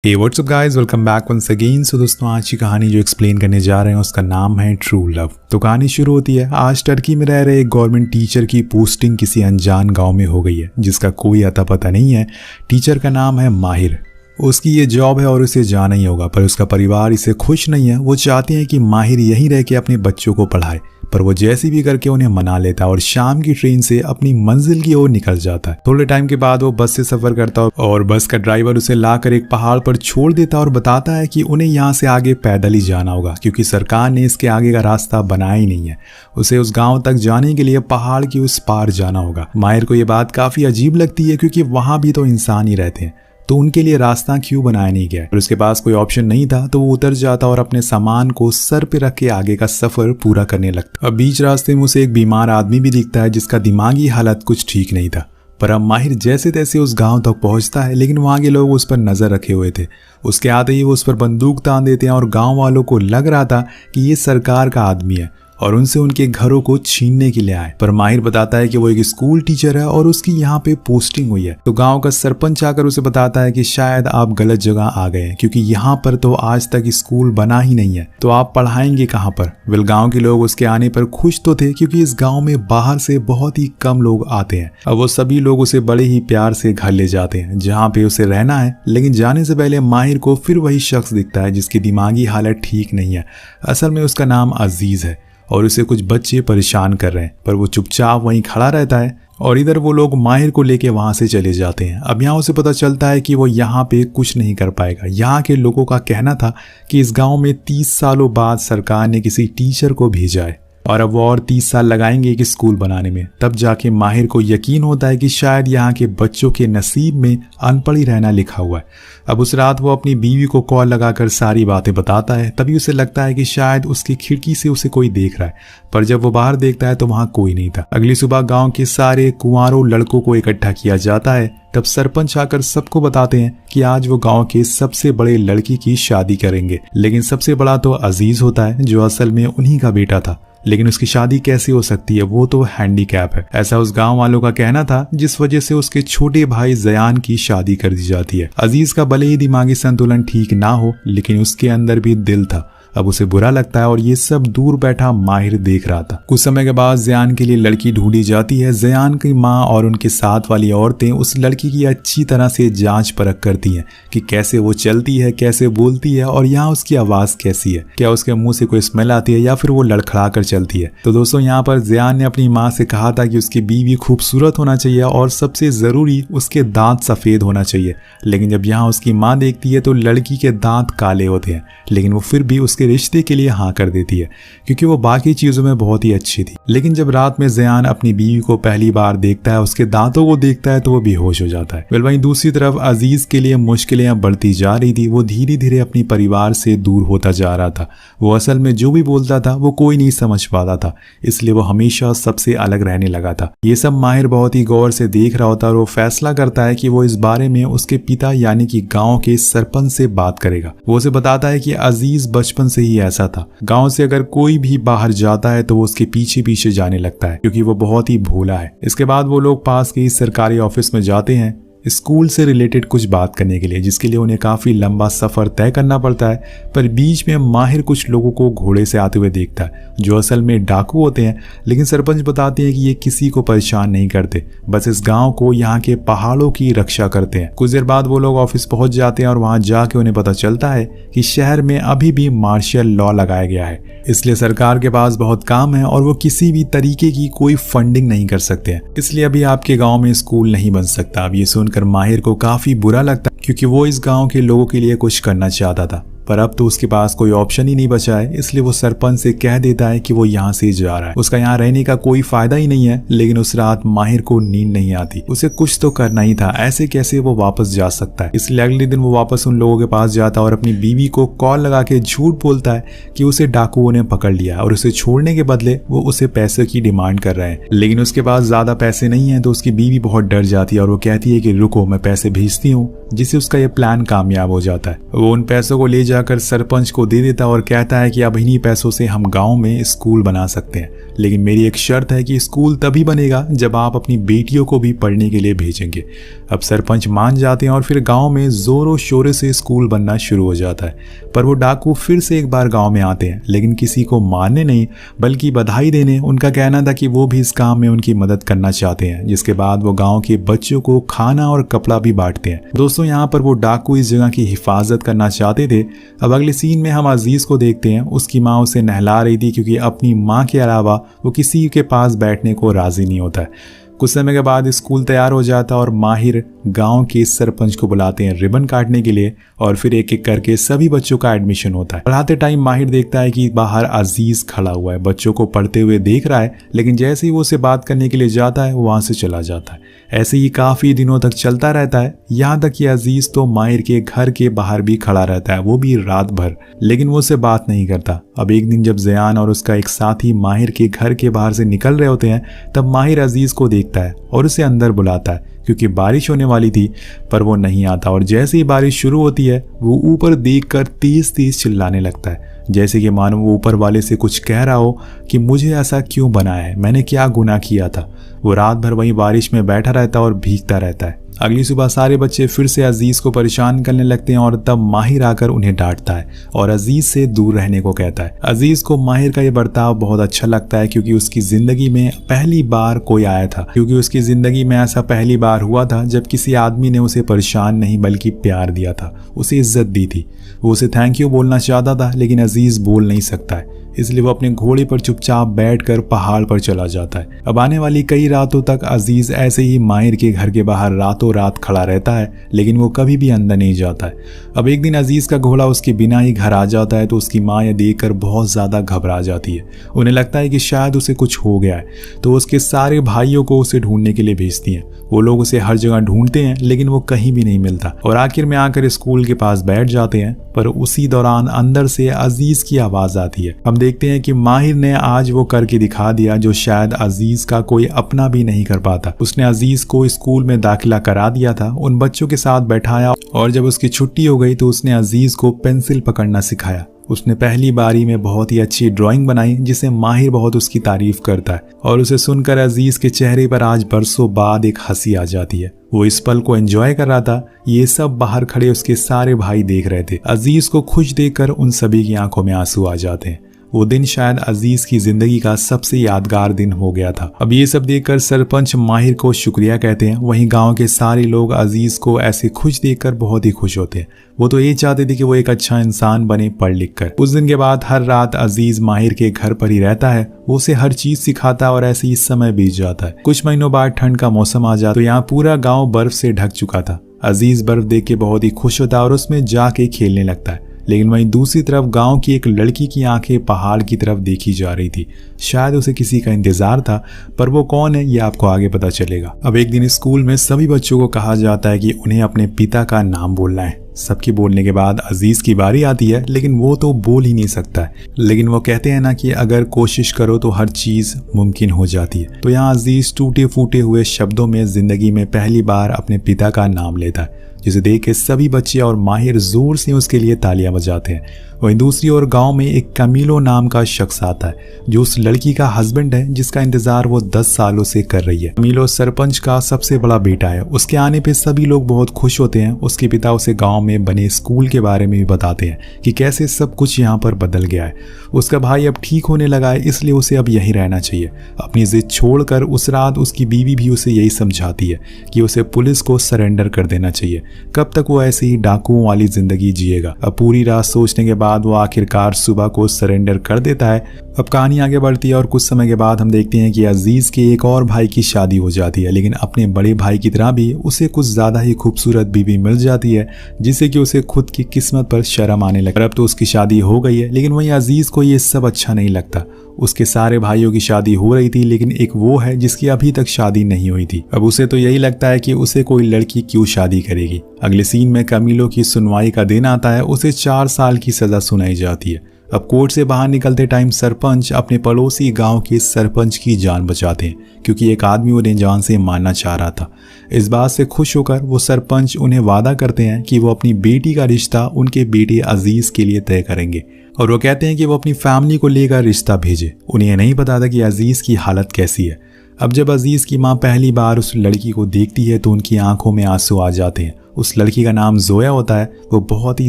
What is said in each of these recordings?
हे WhatsApp guys, welcome back once again. So दोस्तों, आज की कहानी जो एक्सप्लेन करने जा रहे हैं उसका नाम है ट्रू लव। तो कहानी शुरू होती है। आज टर्की में रह रहे एक गवर्नमेंट टीचर की पोस्टिंग किसी अनजान गांव में हो गई है जिसका कोई अता पता नहीं है। टीचर का नाम है माहिर। उसकी ये जॉब है और उसे जाना ही होगा, पर उसका परिवार इसे खुश नहीं है। वो चाहते हैं कि माहिर यहीं रह के अपने बच्चों को पढ़ाए, पर वो जैसे भी करके उन्हें मना लेता है और शाम की ट्रेन से अपनी मंजिल की ओर निकल जाता है। थोड़े टाइम के बाद वो बस से सफर करता है और बस का ड्राइवर उसे लाकर एक पहाड़ पर छोड़ देता है और बताता है कि उन्हें यहाँ से आगे पैदल ही जाना होगा क्योंकि सरकार ने इसके आगे का रास्ता बनाया ही नहीं है। उसे उस गाँव तक जाने के लिए पहाड़ की उस पार जाना होगा। माहिर को ये बात काफी अजीब लगती है क्योंकि वहां भी तो इंसान ही रहते हैं, तो उनके लिए रास्ता क्यों बनाया नहीं गया। और उसके पास कोई ऑप्शन नहीं था तो वो उतर जाता और अपने सामान को सर पे रख के आगे का सफर पूरा करने लगता। अब बीच रास्ते में उसे एक बीमार आदमी भी दिखता है जिसका दिमागी हालत कुछ ठीक नहीं था। पर अब माहिर जैसे तैसे उस गांव तक पहुंचता है, लेकिन वहां के लोग उस पर नजर रखे हुए थे। उसके आते ही वो उस पर बंदूक तान देते हैं और गांव वालों को लग रहा था कि ये सरकार का आदमी है और उनसे उनके घरों को छीनने के लिए आए। पर माहिर बताता है कि वो एक स्कूल टीचर है और उसकी यहाँ पे पोस्टिंग हुई है। तो गांव का सरपंच आकर उसे बताता है कि शायद आप गलत जगह आ गए हैं क्योंकि यहाँ पर तो आज तक स्कूल बना ही नहीं है, तो आप पढ़ाएंगे कहाँ पर। वेल, गाँव के लोग उसके आने पर खुश तो थे क्योंकि इस गाँव में बाहर से बहुत ही कम लोग आते हैं। अब वो सभी लोग उसे बड़े ही प्यार से घर ले जाते हैं जहाँ पे उसे रहना है। लेकिन जाने से पहले माहिर को फिर वही शख्स दिखता है जिसकी दिमागी हालत ठीक नहीं है। असल में उसका नाम अजीज है और उसे कुछ बच्चे परेशान कर रहे हैं, पर वो चुपचाप वहीं खड़ा रहता है और इधर वो लोग माहिर को लेके वहां से चले जाते हैं। अब यहाँ उसे पता चलता है कि वो यहाँ पे कुछ नहीं कर पाएगा। यहाँ के लोगों का कहना था कि इस गांव में 30 सालों बाद सरकार ने किसी टीचर को भेजा है और अब वो और 30 साल लगाएंगे एक स्कूल बनाने में। तब जाके माहिर को यकीन होता है कि शायद यहाँ के बच्चों के नसीब में अनपढ़ ही रहना लिखा हुआ है। अब उस रात वो अपनी बीवी को कॉल लगाकर सारी बातें बताता है। तभी उसे लगता है कि शायद उसकी खिड़की से उसे कोई देख रहा है, पर जब वो बाहर देखता है तो वहां कोई नहीं था। अगली सुबह गांव के सारे कुंवारों लड़कों को इकट्ठा किया जाता है। तब सरपंच आकर सबको बताते हैं कि आज वो गांव के सबसे बड़े लड़की की शादी करेंगे। लेकिन सबसे बड़ा तो अजीज होता है जो असल में उन्हीं का बेटा था। लेकिन उसकी शादी कैसे हो सकती है, वो तो हैंडीकैप है, ऐसा उस गांव वालों का कहना था, जिस वजह से उसके छोटे भाई जयान की शादी कर दी जाती है। अजीज का भले ही दिमागी संतुलन ठीक ना हो, लेकिन उसके अंदर भी दिल था। अब उसे बुरा लगता है और ये सब दूर बैठा माहिर देख रहा था। कुछ समय के बाद जयान के लिए लड़की ढूंढी जाती है। जयान की माँ और उनके साथ वाली औरतें उस लड़की की अच्छी तरह से जांच परख करती हैं कि कैसे वो चलती है, कैसे बोलती है और यहाँ उसकी आवाज कैसी है, क्या उसके मुंह से कोई स्मेल आती है या फिर वो लड़खड़ा कर चलती है। तो दोस्तों, यहाँ पर जयान ने अपनी माँ से कहा था कि उसकी बीवी खूबसूरत होना चाहिए और सबसे जरूरी उसके दांत सफेद होना चाहिए। लेकिन जब यहाँ उसकी माँ देखती है तो लड़की के दांत काले होते हैं, लेकिन वो फिर भी उसके रिश्ते के लिए हाँ कर देती है क्योंकि वो बाकी चीजों में बहुत ही अच्छी थी। लेकिन जब रात में जयान अपनी बीवी को पहली बार देखता है, उसके दांतों को देखता है, तो वो बेहोश हो जाता है। वहीं दूसरी तरफ अजीज के लिए मुश्किलें बढ़ती जा रही थी। वो धीरे धीरे अपनी परिवार से दूर होता जा रहा था। वो असल में जो भी बोलता था वो कोई नहीं समझ पाता था, इसलिए वो हमेशा सबसे अलग रहने लगा था। ये सब माहिर बहुत ही गौर से देख रहा होता है और वो फैसला करता है कि वो इस बारे में उसके पिता यानी कि गाँव के सरपंच से बात करेगा। वो उसे बताता है कि अजीज बचपन से ही ऐसा था। गांव से अगर कोई भी बाहर जाता है तो वो उसके पीछे पीछे जाने लगता है क्योंकि वो बहुत ही भोला है। इसके बाद वो लोग पास के सरकारी ऑफिस में जाते हैं स्कूल से रिलेटेड कुछ बात करने के लिए, जिसके लिए उन्हें काफी लंबा सफर तय करना पड़ता है। पर बीच में माहिर कुछ लोगों को घोड़े से आते हुए देखता है जो असल में डाकू होते हैं। लेकिन सरपंच बताते हैं कि ये किसी को परेशान नहीं करते, बस इस गांव को, यहाँ के पहाड़ों की रक्षा करते हैं। कुछ देर बाद वो लोग ऑफिस पहुंच जाते हैं और वहां जाके उन्हें पता चलता है कि शहर में अभी भी मार्शल लॉ लगाया गया है, इसलिए सरकार के पास बहुत काम है और वो किसी भी तरीके की कोई फंडिंग नहीं कर सकते हैं। इसलिए अभी आपके गाँव में स्कूल नहीं बन सकता। अब ये सुनकर माहिर को काफी बुरा लगता क्योंकि वो इस गांव के लोगों के लिए कुछ करना चाहता था, पर अब तो उसके पास कोई ऑप्शन ही नहीं बचा है। इसलिए वो सरपंच से कह देता है कि वो यहाँ से जा रहा है, उसका यहाँ रहने का कोई फायदा ही नहीं है। लेकिन उस रात माहिर को नींद नहीं आती, उसे कुछ तो करना ही था, ऐसे कैसे वो वापस जा सकता है। इसलिए अगले दिन वो वापस उन लोगों के पास जाता है और अपनी बीवी को कॉल लगा के झूठ बोलता है कि उसे डाकुओं ने पकड़ लिया और उसे छोड़ने के बदले वो उसे पैसे की डिमांड कर रहे हैं। लेकिन उसके पास ज्यादा पैसे नहीं है, तो उसकी बीवी बहुत डर जाती है और वो कहती है कि रुको, मैं पैसे भेजती हूँ, जिससे उसका ये प्लान कामयाब हो जाता है। वो उन पैसों को ले जाकर सरपंच को दे देता और कहता है कि अब इन्हीं पैसों से हम गांव में स्कूल बना सकते हैं। लेकिन मेरी एक शर्त है कि स्कूल तभी बनेगा जब आप अपनी बेटियों को भी पढ़ने के लिए भेजेंगे। अब सरपंच मान जाते हैं और फिर गांव में जोरों शोरों से स्कूल बनना शुरू हो जाता है। पर वो डाकू फिर से एक बार गांव में आते हैं, लेकिन किसी को मारने नहीं बल्कि बधाई देने। उनका कहना था कि वो भी इस काम में उनकी मदद करना चाहते हैं। जिसके बाद वो गांव के बच्चों को खाना और कपड़ा भी बांटते हैं। दोस्तों, यहाँ पर वो डाकू इस जगह की हिफाजत करना चाहते थे। अब अगले सीन में हम अजीज को देखते हैं। उसकी माँ उसे नहला रही थी क्योंकि अपनी माँ के अलावा वो किसी के पास बैठने को राजी नहीं होता है। कुछ समय के बाद स्कूल तैयार हो जाता और माहिर गांव के सरपंच को बुलाते हैं रिबन काटने के लिए और फिर एक एक करके सभी बच्चों का एडमिशन होता है। पढ़ाते टाइम माहिर देखता है कि बाहर अजीज खड़ा हुआ है, बच्चों को पढ़ते हुए देख रहा है, लेकिन जैसे ही वो उसे बात करने के लिए जाता है वो वहां से चला जाता है। ऐसे ही काफी दिनों तक चलता रहता है, यहाँ तक कि अजीज तो माहिर के घर के बाहर भी खड़ा रहता है, वो भी रात भर, लेकिन वो उससे बात नहीं करता। अब एक दिन जब ज़यान और उसका एक साथी माहिर के घर के बाहर से निकल रहे होते हैं, तब माहिर अजीज को देखता है और उसे अंदर बुलाता है क्योंकि बारिश होने वाली थी, पर वो नहीं आता। और जैसे ही बारिश शुरू होती है वो ऊपर देखकर तेज तेज चिल्लाने लगता है, जैसे कि मानो वो ऊपर वाले से कुछ कह रहा हो कि मुझे ऐसा क्यों बनाया है, मैंने क्या गुनाह किया था। वो रात भर वहीं बारिश में बैठा रहता और भीगता रहता है। अगली सुबह सारे बच्चे फिर से अजीज को परेशान करने लगते हैं और तब माहिर आकर उन्हें डांटता है और अजीज से दूर रहने को कहता है। अजीज को माहिर का ये बर्ताव बहुत अच्छा लगता है क्योंकि उसकी जिंदगी में पहली बार कोई आया था, क्योंकि उसकी जिंदगी में ऐसा पहली बार हुआ था जब किसी आदमी ने उसे परेशान नहीं बल्कि प्यार दिया था, उसे इज्जत दी थी। वो उसे थैंक यू बोलना चाहता था, लेकिन अजीज बोल नहीं सकता है, इसलिए वो अपने घोड़े पर चुपचाप बैठकर पहाड़ पर चला जाता है। अब आने वाली कई रातों तक अजीज ऐसे ही माहिर के घर के बाहर रातों रात खड़ा रहता है, लेकिन वो कभी भी अंदर नहीं जाता है। अब एक दिन अजीज का घोड़ा उसके बिना ही घर आ जाता है तो उसकी माँ यह देखकर बहुत ज्यादा घबरा जाती है। उन्हें लगता है कि शायद उसे कुछ हो गया है, तो उसके सारे भाइयों को उसे ढूंढने के लिए भेजती हैं। वो लोग उसे हर जगह ढूंढते हैं, लेकिन वो कहीं भी नहीं मिलता और आखिर में आकर स्कूल के पास बैठ जाते हैं। पर उसी दौरान अंदर से अजीज की आवाज आती है। हम देखते हैं कि माहिर ने आज वो करके दिखा दिया जो शायद अजीज का कोई अपना भी नहीं कर पाता। उसने अजीज को स्कूल में दाखिला करा दिया था, उन बच्चों के साथ बैठाया और जब उसकी छुट्टी हो गई तो उसने अजीज को पेंसिल पकड़ना सिखाया। उसने पहली बारी में बहुत ही अच्छी ड्राइंग बनाई जिसे माहिर बहुत उसकी तारीफ करता है और उसे सुनकर अजीज के चेहरे पर आज बरसों बाद एक हंसी आ जाती है। वो इस पल को एंजॉय कर रहा था। ये सब बाहर खड़े उसके सारे भाई देख रहे थे। अजीज को खुश देखकर उन सभी की आंखों में आंसू आ जाते हैं। वो दिन शायद अजीज की जिंदगी का सबसे यादगार दिन हो गया था। अब ये सब देखकर सरपंच माहिर को शुक्रिया कहते हैं। वहीं गांव के सारे लोग अजीज को ऐसे खुश देखकर बहुत ही खुश होते हैं। वो तो ये चाहते थे कि वो एक अच्छा इंसान बने पढ़ लिख कर। उस दिन के बाद हर रात अजीज माहिर के घर पर ही रहता है। वो उसे हर चीज सिखाता है और ऐसे ही समय बीत जाता है। कुछ महीनों बाद ठंड का मौसम आ जाता तो यहाँ पूरा गाँव बर्फ से ढक चुका था। अजीज बर्फ देख के बहुत ही खुश होता है और उसमें जाके खेलने लगता है। लेकिन वहीं दूसरी तरफ गांव की एक लड़की की आंखें पहाड़ की तरफ देखी जा रही थी। शायद उसे किसी का इंतजार था, पर वो कौन है ये आपको आगे पता चलेगा। अब एक दिन स्कूल में सभी बच्चों को कहा जाता है कि उन्हें अपने पिता का नाम बोलना है। सबके बोलने के बाद अजीज की बारी आती है, लेकिन वो तो बोल ही नहीं सकता है। लेकिन वो कहते हैं ना कि अगर कोशिश करो तो हर चीज मुमकिन हो जाती है। तो यहाँ अजीज टूटे फूटे हुए शब्दों में जिंदगी में पहली बार अपने पिता का नाम लेता है, जिसे देख के सभी बच्चे और माहिर जोर से उसके लिए तालियां बजाते हैं। वहीं दूसरी ओर गांव में एक कमीलो नाम का शख्स आता है जो उस लड़की का हस्बैंड है जिसका इंतजार वो 10 सालों से कर रही है। कमीलो सरपंच का सबसे बड़ा बेटा है। उसके आने पे सभी लोग बहुत खुश होते हैं। उसके पिता उसे गांव में बने स्कूल के बारे में भी बताते हैं कि कैसे सब कुछ यहाँ पर बदल गया है। उसका भाई अब ठीक होने लगा है, इसलिए उसे अब यहीं रहना चाहिए। अपनी जिद छोड़कर उस रात उसकी बीवी भी उसे यही समझाती है कि उसे पुलिस को सरेंडर कर देना चाहिए। कब तक वो ऐसे ही डाकुओं वाली जिंदगी जिएगा। अब पूरी रात सोचने के बाद वो आखिरकार सुबह को सरेंडर कर देता है। अब कहानी आगे बढ़ती है और कुछ समय के बाद हम देखते हैं कि अजीज के एक और भाई की शादी हो जाती है, लेकिन अपने बड़े भाई की तरह भी उसे कुछ ज्यादा ही खूबसूरत बीवी मिल जाती है, जिससे कि उसे खुद की किस्मत पर शर्म आने लगा। अब तो उसकी शादी हो गई है, लेकिन वहीं अजीज को ये सब अच्छा नहीं लगता। उसके सारे भाइयों की शादी हो रही थी, लेकिन एक वो है जिसकी अभी तक शादी नहीं हुई थी। अब उसे तो यही लगता है कि उसे कोई लड़की क्यों शादी करेगी। अगले सीन में कमीलो की सुनवाई का दिन आता है। उसे 4 साल की सजा सुनाई जाती है। अब कोर्ट से बाहर निकलते टाइम सरपंच अपने पड़ोसी गांव के सरपंच की जान बचाते हैं क्योंकि एक आदमी उन्हें जान से मारना चाह रहा था। इस बात से खुश होकर वो सरपंच उन्हें वादा करते हैं कि वो अपनी बेटी का रिश्ता उनके बेटे अजीज के लिए तय करेंगे और वो कहते हैं कि वो अपनी फैमिली को लेकर रिश्ता भेजे। उन्हें नहीं पता था कि अजीज की हालत कैसी है। अब जब अजीज की माँ पहली बार उस लड़की को देखती है तो उनकी आंखों में आंसू आ जाते हैं। उस लड़की का नाम जोया होता है। वो बहुत ही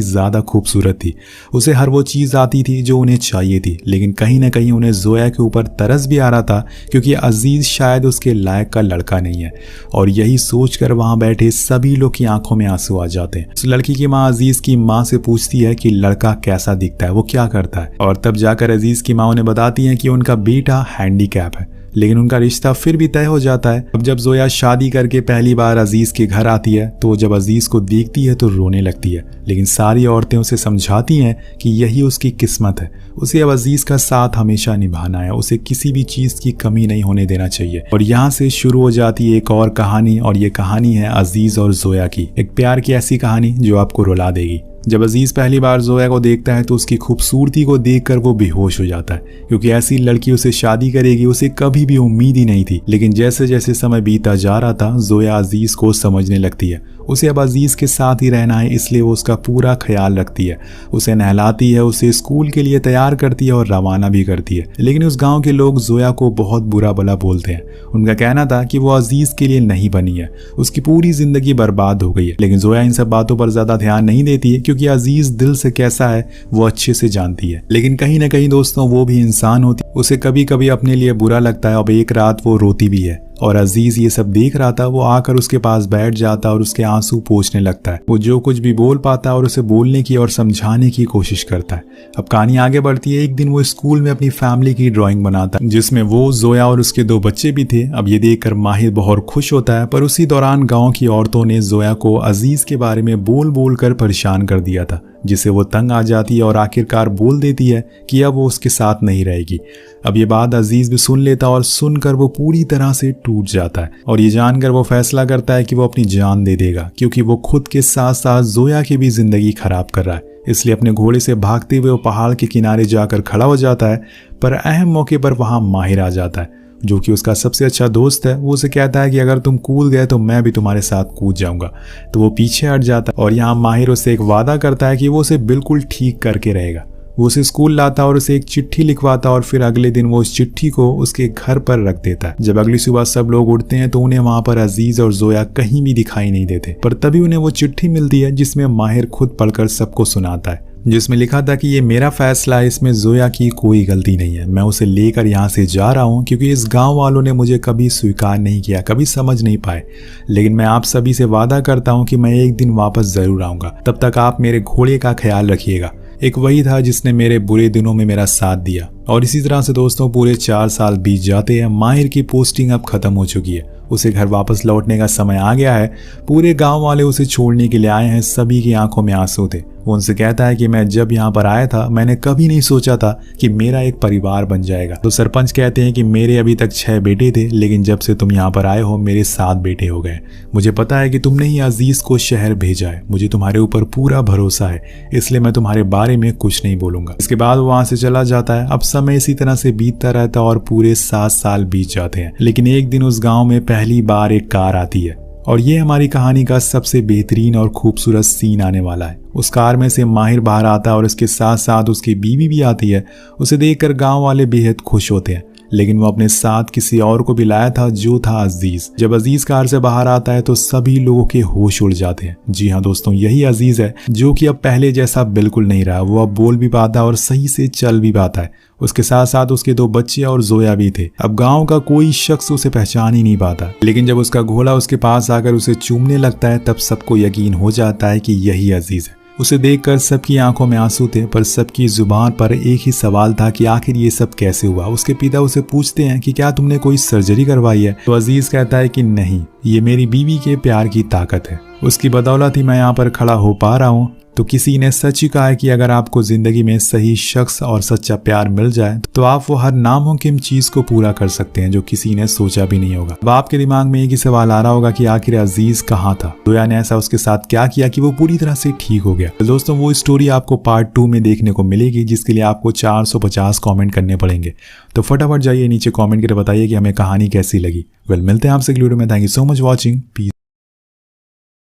ज़्यादा खूबसूरत थी। उसे हर वो चीज़ आती थी जो उन्हें चाहिए थी, लेकिन कहीं ना कहीं उन्हें जोया के ऊपर तरस भी आ रहा था क्योंकि अजीज शायद उसके लायक का लड़का नहीं है। और यही सोचकर वहाँ बैठे सभी लोग की आंखों में आंसू आ जाते हैं। उस लड़की की माँ अजीज की माँ से पूछती है कि लड़का कैसा दिखता है, वो क्या करता है, और तब जाकर अजीज की माँ उन्हें बताती है कि उनका बेटा हैंडीकैप है। लेकिन उनका रिश्ता फिर भी तय हो जाता है। अब जब जोया शादी करके पहली बार अजीज के घर आती है तो जब अजीज को देखती है तो रोने लगती है, लेकिन सारी औरतें उसे समझाती हैं कि यही उसकी किस्मत है। उसे अब अजीज का साथ हमेशा निभाना है, उसे किसी भी चीज की कमी नहीं होने देना चाहिए। और यहाँ से शुरू हो जाती है एक और कहानी, और ये कहानी है अजीज और जोया की, एक प्यार की ऐसी कहानी जो आपको रुला देगी। जब अजीज पहली बार जोया को देखता है तो उसकी खूबसूरती को देखकर वो बेहोश हो जाता है क्योंकि ऐसी लड़की उसे शादी करेगी उसे कभी भी उम्मीद ही नहीं थी। लेकिन जैसे जैसे समय बीता जा रहा था जोया अजीज को समझने लगती है। उसे अब अजीज के साथ ही रहना है, इसलिए वो उसका पूरा ख्याल रखती है, उसे नहलाती है, उसे स्कूल के लिए तैयार करती है और रवाना भी करती है। लेकिन उस गांव के लोग जोया को बहुत बुरा भला बोलते हैं। उनका कहना था कि वो अजीज के लिए नहीं बनी है, उसकी पूरी जिंदगी बर्बाद हो गई है। लेकिन जोया इन सब बातों पर ज्यादा ध्यान नहीं देती है क्योंकि अजीज दिल से कैसा है वो अच्छे से जानती है। लेकिन कहीं ना कहीं दोस्तों वो भी इंसान होती है, उसे कभी कभी अपने लिए बुरा लगता है। अब एक रात वो रोती भी है और अजीज ये सब देख रहा था। वो आकर उसके पास बैठ जाता और उसके आंसू पोंछने लगता है। वो जो कुछ भी बोल पाता है और उसे बोलने की और समझाने की कोशिश करता है। अब कहानी आगे बढ़ती है। एक दिन वो स्कूल में अपनी फैमिली की ड्राइंग बनाता है जिसमें वो, जोया और उसके 2 बच्चे भी थे। अब ये देखकर माहिर बहुत खुश होता है, पर उसी दौरान गाँव की औरतों ने जोया को अजीज के बारे में बोल बोल कर परेशान कर दिया था, जिससे वो तंग आ जाती है और आखिरकार बोल देती है कि अब वो उसके साथ नहीं रहेगी। अब ये बात अजीज भी सुन लेता और सुनकर वो पूरी तरह से टूट जाता है और ये जानकर वो फैसला करता है कि वो अपनी जान दे देगा क्योंकि वो खुद के साथ साथ जोया की भी जिंदगी खराब कर रहा है। इसलिए अपने घोड़े से भागते हुए वो पहाड़ के किनारे जाकर खड़ा हो जाता है। पर अहम मौके पर वहां माहिर आ जाता है जो कि उसका सबसे अच्छा दोस्त है। वो उसे कहता है कि अगर तुम कूद गए तो मैं भी तुम्हारे साथ कूद जाऊंगा। तो वो पीछे हट जाता है और यहाँ माहिर उससे एक वादा करता है कि वो उसे बिल्कुल ठीक करके रहेगा। वो उसे स्कूल लाता और उसे एक चिट्ठी लिखवाता और फिर अगले दिन वो उस चिट्ठी को उसके घर पर रख देता है। जब अगली सुबह सब लोग उठते हैं तो उन्हें वहां पर अजीज और जोया कहीं भी दिखाई नहीं देते, पर तभी उन्हें वो चिट्ठी मिलती है जिसमें माहिर खुद पढ़कर सबको सुनाता है, जिसमें लिखा था कि ये मेरा फैसला है, इसमें जोया की कोई गलती नहीं है। मैं उसे लेकर यहाँ से जा रहा हूँ क्योंकि इस गांव वालों ने मुझे कभी स्वीकार नहीं किया, कभी समझ नहीं पाए। लेकिन मैं आप सभी से वादा करता हूँ कि मैं एक दिन वापस जरूर आऊँगा। तब तक आप मेरे घोड़े का ख्याल रखिएगा। एक वही था जिसने मेरे बुरे दिनों में मेरा साथ दिया। और इसी तरह से दोस्तों पूरे 4 साल बीत जाते हैं। माहिर की पोस्टिंग अब खत्म हो चुकी है, उसे घर वापस लौटने का समय आ गया है। पूरे गांव वाले उसे छोड़ने के लिए आए हैं। सभी की आंखों में आंसू थे। वो उनसे कहता है कि मैं जब यहाँ पर आया था मैंने कभी नहीं सोचा था कि मेरा एक परिवार बन जाएगा। तो सरपंच कहते हैं कि मेरे अभी तक 6 बेटे थे, लेकिन जब से तुम यहाँ पर आए हो मेरे 7 बेटे हो गए। मुझे पता है कि तुमने ही अजीज को शहर भेजा है। मुझे तुम्हारे ऊपर पूरा भरोसा है, इसलिए मैं तुम्हारे बारे में कुछ नहीं बोलूंगा। इसके बाद वो वहां से चला जाता है। अब समय इसी तरह से बीतता रहता और पूरे 7 साल बीत जाते हैं। लेकिन एक दिन उस गाँव में पहली बार एक कार आती है और ये हमारी कहानी का सबसे बेहतरीन और खूबसूरत सीन आने वाला है। उस कार में से माहिर बाहर आता है और उसके साथ साथ उसकी बीवी भी आती है। उसे देखकर गांव वाले बेहद खुश होते हैं, लेकिन वो अपने साथ किसी और को भी लाया था जो था अजीज। जब अजीज कार से बाहर आता है तो सभी लोगों के होश उड़ जाते हैं। जी हाँ दोस्तों, यही अजीज है जो कि अब पहले जैसा बिल्कुल नहीं रहा। वो अब बोल भी पाता है और सही से चल भी पाता है। उसके साथ साथ उसके 2 बच्चे और जोया भी थे। अब गांव का कोई शख्स उसे पहचान ही नहीं पाता, लेकिन जब उसका घोड़ा उसके पास आकर उसे चूमने लगता है तब सबको यकीन हो जाता है कि यही अजीज है। उसे देखकर सबकी आंखों में आंसू थे, पर सबकी जुबान पर एक ही सवाल था कि आखिर ये सब कैसे हुआ। उसके पिता उसे पूछते हैं कि क्या तुमने कोई सर्जरी करवाई है? तो अजीज कहता है कि नहीं, ये मेरी बीवी के प्यार की ताकत है। उसकी बदौलत ही मैं यहाँ पर खड़ा हो पा रहा हूँ। तो किसी ने सच ही कहा है कि अगर आपको जिंदगी में सही शख्स और सच्चा प्यार मिल जाए तो आप वो हर नामुमकिन चीज को पूरा कर सकते हैं जो किसी ने सोचा भी नहीं होगा। अब आपके दिमाग में एक ही सवाल आ रहा होगा कि आखिर अजीज कहाँ था, जोया ने ऐसा उसके साथ क्या किया कि वो पूरी तरह से ठीक हो गया। तो दोस्तों वो स्टोरी आपको पार्ट 2 में देखने को मिलेगी, जिसके लिए आपको 450 कमेंट करने पड़ेंगे। तो फटाफट जाइए नीचे कमेंट करके बताइए कि हमें कहानी कैसी लगी। मिलते हैं आपसे अगली वीडियो में। Thank you so much watching. Piece.